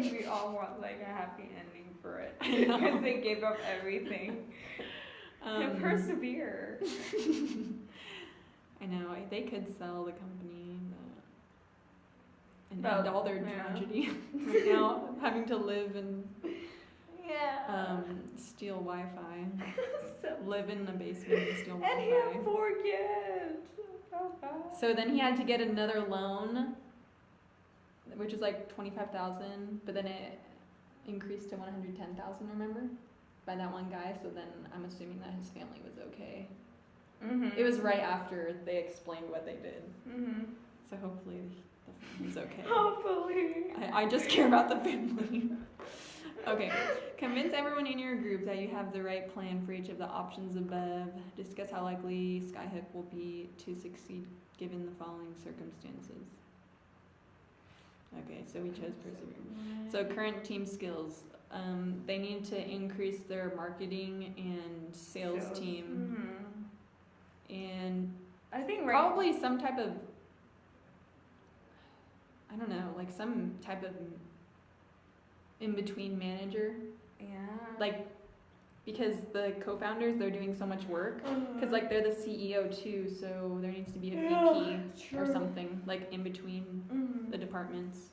like we all want like a happy ending for it because they gave up everything to persevere. I know they could sell the company and end all their tragedy right now, having to live and steal Wi-Fi, live in the basement and steal Wi-Fi. And he had 4 kids. So then he had to get another loan, which is like $25,000, but then it increased to $110,000. Remember, by that one guy. So then I'm assuming that his family was okay. Mm-hmm. It was right after they explained what they did. Mm-hmm. So hopefully the family's okay. Hopefully. I just care about the family. Okay. Convince everyone in your group that you have the right plan for each of the options above. Discuss how likely Skyhook will be to succeed given the following circumstances. Okay, so we chose persevere. So current team skills. They need to increase their marketing and sales team. Mm-hmm. And I think probably some type of, I don't know, like some type of in-between manager. Yeah. Like, because the co-founders, they're doing so much work. Because, like, they're the CEO, too, so there needs to be a VP or something, like, in between the departments.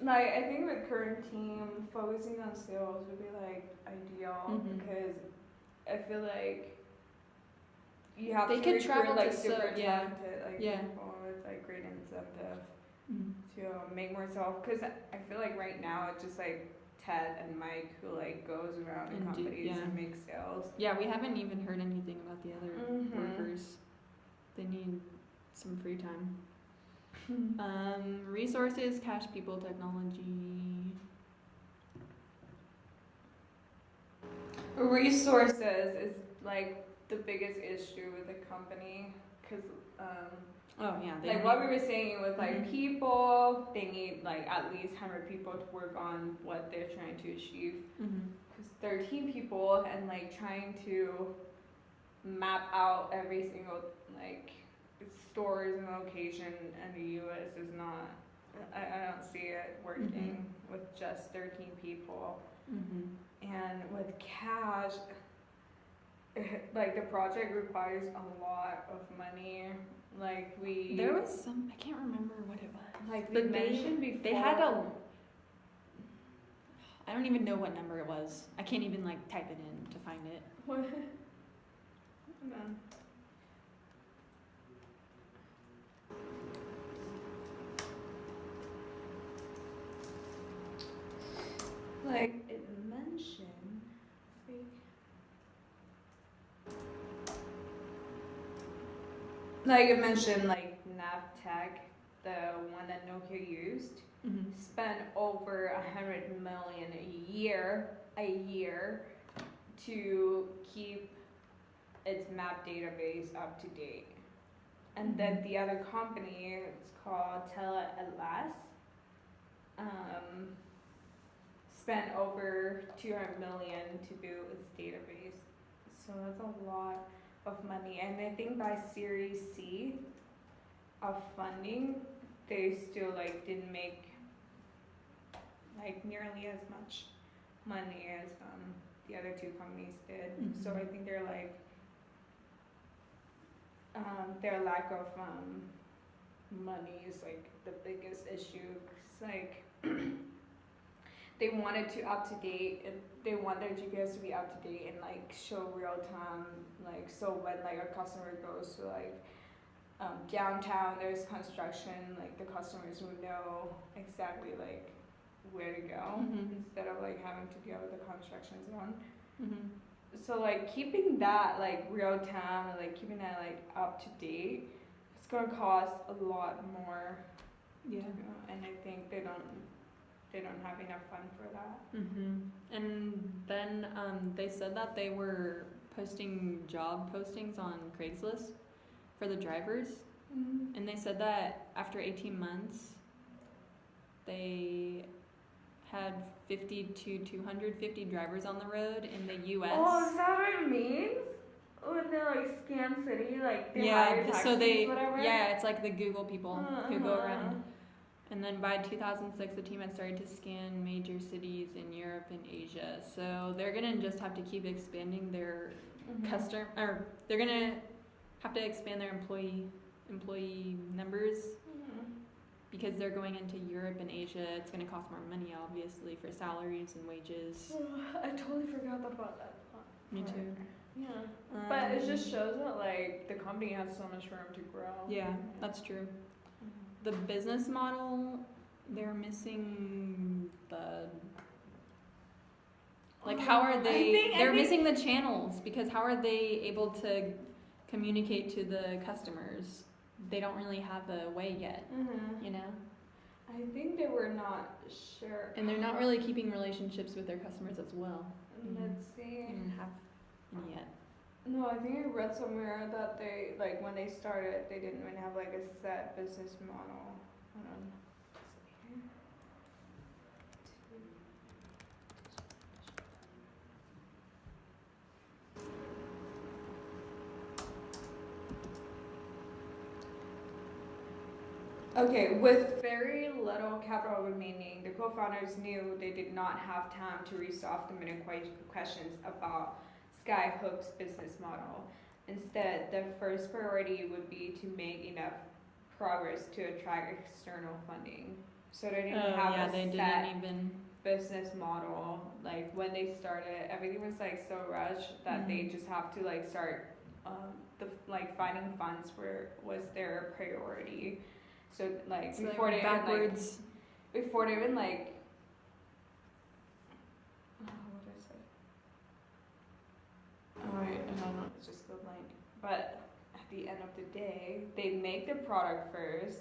Like, I think the current team focusing on sales would be, like, ideal. Because I feel like you have to recruit, like, super talented, like, people with, like, great incentive to make more sales. Because I feel like right now it's just, like, Ted and Mike who like goes around in companies and makes sales. Yeah, we haven't even heard anything about the other workers. They need some free time. Resources, cash, people, technology. Resources is like the biggest issue with the company because like what we were saying with like people, they need like at least 100 people to work on what they're trying to achieve. Because 13 people and like trying to map out every single like stores and location in the U.S. is not. I don't see it working with just 13 people. And with cash, like the project requires a lot of money. Like there was some, I can't remember what it was. Like we mentioned before. They had I don't even know what number it was. I can't even like type it in to find it. What? No. Like it mentioned. Like it mentioned, like Navtech, the one that Nokia used, spent over $100 million a year to keep its map database up to date. And then the other company, it's called Atlas, spent over $200 million to build its database. So that's a lot of money, and I think by Series C of funding, they still like didn't make like nearly as much money as the other two companies did. So I think they're like their lack of money is like the biggest issue. It's like they wanted to up to date. They want their GPS to be up to date and like show real time. Like so when like a customer goes to like downtown, there's construction. Like the customers would know exactly like where to go instead of like having to deal with the construction zone. So like keeping that like real time and like keeping that like up to date, it's gonna cost a lot more. Yeah. And I think they don't have enough fund for that. And then they said that they were posting job postings on Craigslist for the drivers. And they said that after 18 months, they had 50 to 250 drivers on the road in the U.S. Oh, is that what it means? When they like scan city, like they hire taxis, whatever? Yeah, it's like the Google people who go around And then by 2006, the team had started to scan major cities in Europe and Asia. So they're gonna just have to keep expanding their they're gonna have to expand their employee numbers because they're going into Europe and Asia. It's gonna cost more money, obviously, for salaries and wages. I totally forgot about that. Me too. Yeah. But it just shows that like the company has so much room to grow. Yeah, that's true. The business model, they're missing the like how are they they're missing the channels, because how are they able to communicate to the customers? They don't really have a way yet, you know? I think they were not sure. And they're not really keeping relationships with their customers as well. Let's see. They don't have any yet. No, I think I read somewhere that they, like, when they started, they didn't even have, like, a set business model. Hold on. Okay, with very little capital remaining, the co-founders knew they did not have time to resolve the many questions about Skyhook's business model. Instead, the first priority would be to make enough progress to attract external funding. So they didn't have a set business model. Like when they started, everything was like so rushed that they just have to like start finding funds was their priority. So like before they backwards. Before they even like what is it? Oh wait, I don't know, it's just the blank. But at the end of the day, they make the product first,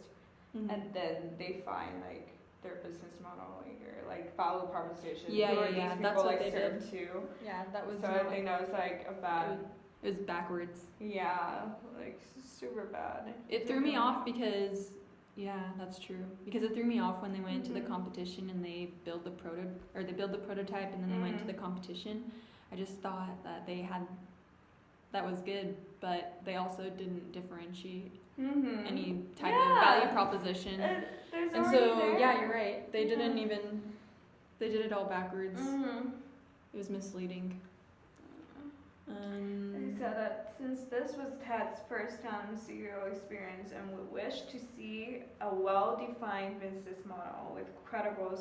and then they find like their business model later, like value proposition. Yeah. These people, that's what like, they serve did. to. Yeah, that was. So I think that was like a bad. It was backwards. Yeah, like super bad. It threw me off because. Yeah, that's true. Because it threw me off when they went into the competition and they build the prototype and then they went to the competition. I just thought that that was good, but they also didn't differentiate any type of value proposition. And so, yeah, you're right. They didn't even. They did it all backwards. It was misleading. They said that since this was Ted's first time CEO experience and would wish to see a well-defined business model with credible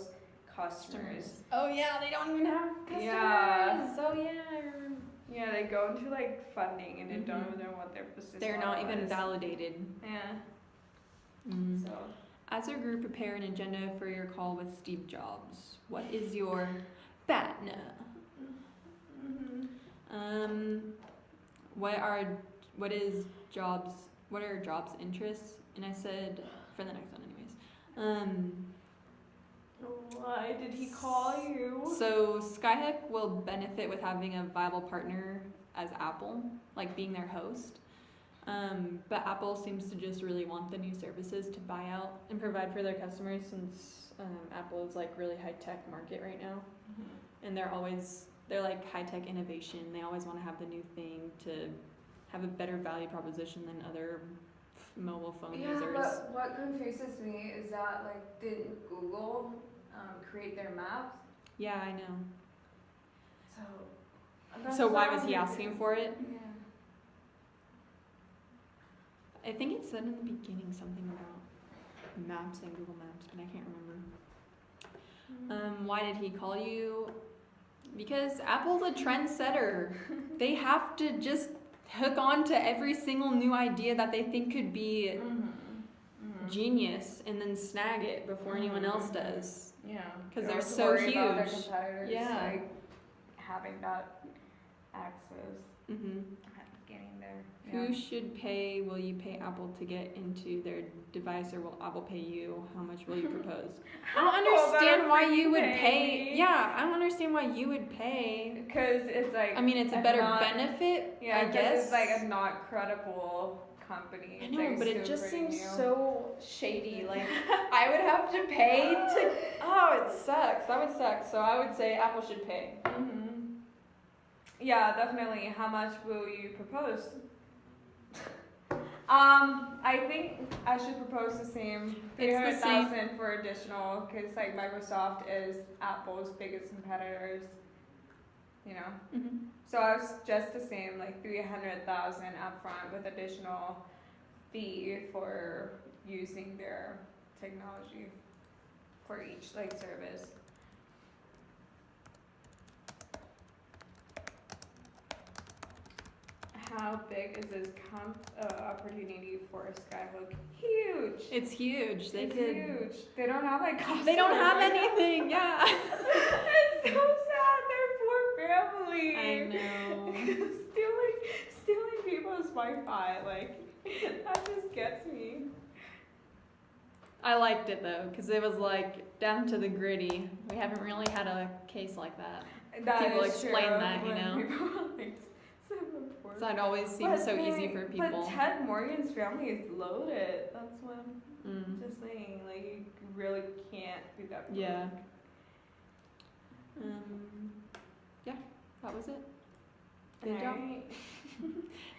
customers. Oh yeah, they don't even have customers. Yeah. Oh yeah, I remember. Yeah, they go into like funding and they don't even know what their business They're model not even is. validated. Yeah. So. As your group, prepare an agenda for your call with Steve Jobs. What is your BATNA? What are Jobs' interests? And I said for the next one anyways. Why did he call you? So Skyhook will benefit with having a viable partner as Apple, like being their host. But Apple seems to just really want the new services to buy out and provide for their customers, since Apple is like really high tech market right now, and they're like high tech innovation. They always want to have the new thing to have a better value proposition than other mobile phone users. But what confuses me is that like didn't Google create their maps? Yeah, I know. So why was he asking for it? Yeah. I think it said in the beginning something about maps and Google Maps, but I can't remember. Why did he call you? Because Apple's a trendsetter. They have to just hook on to every single new idea that they think could be genius and then snag it before anyone else does. Yeah. Because they're so huge. About their competitors, yeah. Like having that access. Getting there. Yeah. Who should pay? Will you pay Apple to get into their device, or will Apple pay you? How much will you propose? I don't understand why you would pay. Yeah, I don't understand why you would pay. Because it's like. I mean, it's a better benefit. Yeah, I guess it's like a not credible company. I know, like but it just seems new. so shady. Like I would have to pay to. Oh, it sucks. That would suck. So I would say Apple should pay. Yeah, definitely. How much will you propose? I think I should propose the same It's the same. 300,000 for additional, because like Microsoft is Apple's biggest competitors, you know. Mm-hmm. So I was just the same, like 300,000 upfront with additional fee for using their technology for each like service. How big is this opportunity for Skyhook? Huge. It's huge. It's huge. They don't have like customers. They don't have right now. anything. Yeah. It's so sad. They're poor family. I know. stealing people's Wi-Fi, like that just gets me. I liked it though, because it was like down to the gritty. We haven't really had a case like that. People is explain true, that, you when know. people are, like, so poor. So it always seems so easy for people. But Ted Morgan's family is loaded. That's what I'm Mm. just saying. Like you really can't be that broke. Yeah. Yeah, that was it. Good job. Alright.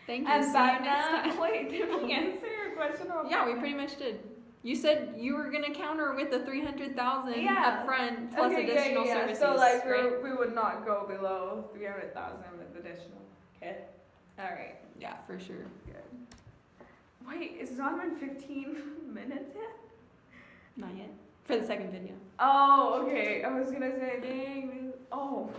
Thank you. And See you back next now, time. wait, did we answer your question about Yeah, we Batman? pretty much did. You said you were gonna counter with the 300,000 Yeah. upfront plus Okay, additional yeah. services. So like right? we would not go below 300,000 with additional. Okay. All right. Yeah, for sure. Good. Wait, is it not even 15 minutes yet? Not yet. For the second video. Oh, okay. I was gonna say, dang. Oh,